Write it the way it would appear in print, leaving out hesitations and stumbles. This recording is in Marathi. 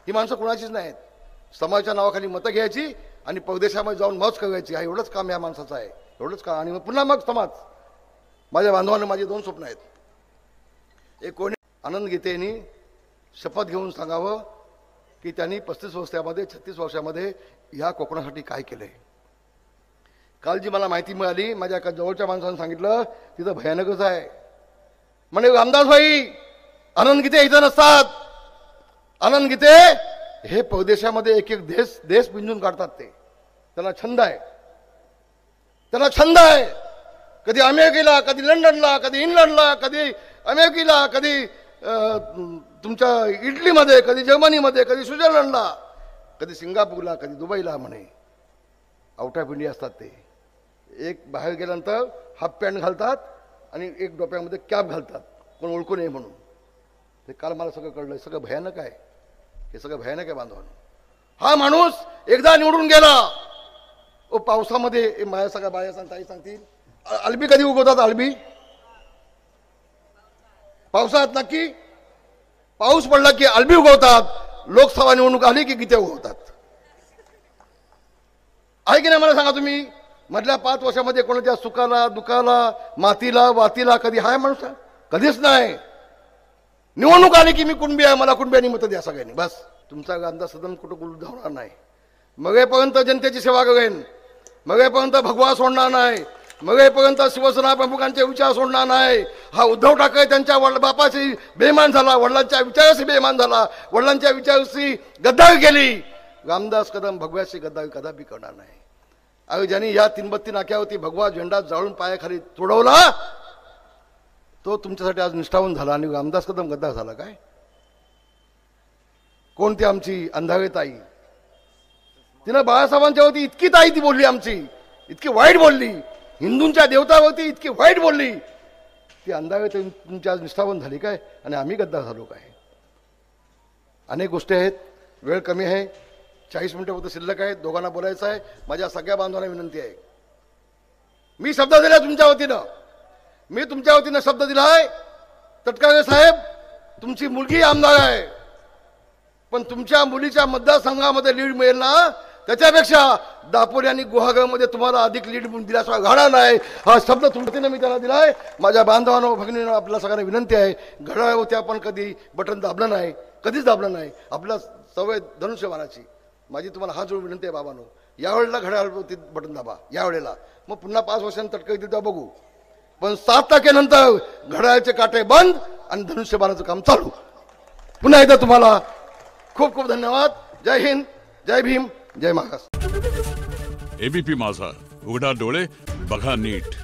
ही माणसं कुणाचीच नाहीत. समाजाच्या नावाखाली मतं घ्यायची आणि परदेशामध्ये जाऊन मौज करायची, हा एवढंच काम या माणसाचं आहे, एवढंच काम. आणि पुन्हा मग समाज. माझ्या बांधवांना माझे 2 स्वप्न आहेत. एक कोणी आनंद गीतेंनी शपथ घेऊन सांगावं की त्यांनी 35 वर्षामध्ये 36 वर्षामध्ये ह्या कोकणासाठी काय केलंय. काल जी मला माहिती मिळाली, माझ्या एका जवळच्या माणसानं सांगितलं, तिथं भयानकच आहे म्हणे. रामदास भाई, आनंद गीते इथं नसतात. आनंद गीते हे परदेशामध्ये एक एक देश पिंजून काढतात. ते त्यांना छंद आहे, त्यांना छंद आहे. कधी अमेरिकेला, कधी लंडनला, कधी इंग्लंडला, कधी अमेरिकेला, कधी तुमच्या इटलीमध्ये, कधी जर्मनीमध्ये, कधी स्वित्झर्लंडला, कधी सिंगापूरला, कधी दुबईला. म्हणे आउट ऑफ इंडिया असतात ते. एक बाहेर गेल्यानंतर हाफ पॅन्ट घालतात आणि एक डोक्यामध्ये कॅप घालतात, कोण ओळखू नये म्हणून. ते काल मला सगळं कळलं. सगळं भयानक आहे, हे सगळं भयानक आहे बांधवांनो. हा माणूस एकदा निवडून गेला. पावसामध्ये माझ्या सगळ्या बाया ताई सांगतील, अल्बी कधी उगवतात? अल्बी पावसाळ्यात नक्की. पाऊस पडला की अल्बी उगवतात. लोकसभा निवडणूक आली की गीते उगवतात. आहे की नाही मला सांगा तुम्ही? मधल्या 5 वर्षामध्ये कोणाच्या सुखाला, दुखाला, मातीला, वातीला कधी हाय माणूस? कधीच नाही. निवडणूक आली की मी कुणबी आहे, मला कुणब्यानी मतं द्या सगळ्यांनी, बस. तुमचा गांधा सदन कुठं गुलू धावणार नाही. मगेपर्यंत जनतेची सेवा करेन, मगेपर्यंत भगवा सोडणार नाही, मगेपर्यंत शिवसेना प्रमुखांचे विचार सोडणार नाही. हा उद्धव ठाकरे त्यांच्या बापाशी बेमान झाला, वडिलांच्या विचाराशी बेमान झाला, वडिलांच्या विचाराशी गद्दारी केली. रामदास कदम भगव्याशी गद्दारी कदापि करणार नाही. अरे ज्यांनी या 332 नाक्यावरती भगवा झेंडा जाळून पायाखाली तोडवला, तो तुमच्यासाठी आज निष्ठावंत झाला आणि रामदास कदम गद्दार झाला काय? कोणती आमची अंधारे ताई, तिनं बाळासाहेबांच्या वरती इतकी ताई ती बोलली, आमची इतकी वाईट बोलली, हिंदूंच्या देवतावरती इतकी वाईट बोलली. ती अंधारे तुमची आज निष्ठावंत झाली काय आणि आम्ही गद्दार झालो काय? अनेक गोष्टी आहेत, वेळ कमी आहे, 40 मिनिटं फक्त शिल्लक आहेत. दोघांना बोलायचं आहे. माझ्या सगळ्या बांधवांना विनंती आहे, मी शब्द दिला तुमच्या वतीनं, मी तुमच्या वतीनं शब्द दिलाय. तटकरे साहेब, तुमची मुलगी आमदार आहे, पण तुमच्या मुलीच्या मतदारसंघामध्ये लीड मिळेल ना, त्याच्यापेक्षा दापोली आणि गुहागरमध्ये तुम्हाला अधिक लीड दिल्याशिवाय घडणार नाही. हा शब्द तुमच्यानं मी त्याला दिलाय. माझ्या बांधवांनो, भगिनींनो, आपल्या सगळ्यांना विनंती आहे, घड्याळावरती आपण कधी बटन दाबलं नाही, कधीच दाबलं नाही. आपला सवय धनुष्यबाणाची. माझी तुम्हाला हा जोड विनंती आहे बाबांनो, यावेळेला घड्याळावरती बटन दाबा यावेळेला. मग पुन्हा 5 वर्षांनी तटकरी देता बघू, पण 7% नंतर घड्याळाचे काटे बंद आणि धनुष्यबाणाचं काम चालू. पुन्हा एकदा तुम्हाला खूप खूप धन्यवाद. जय हिंद, जय भीम, जय महाराष्ट्र. एबीपी माझा, उघडा डोळे बघा नीट.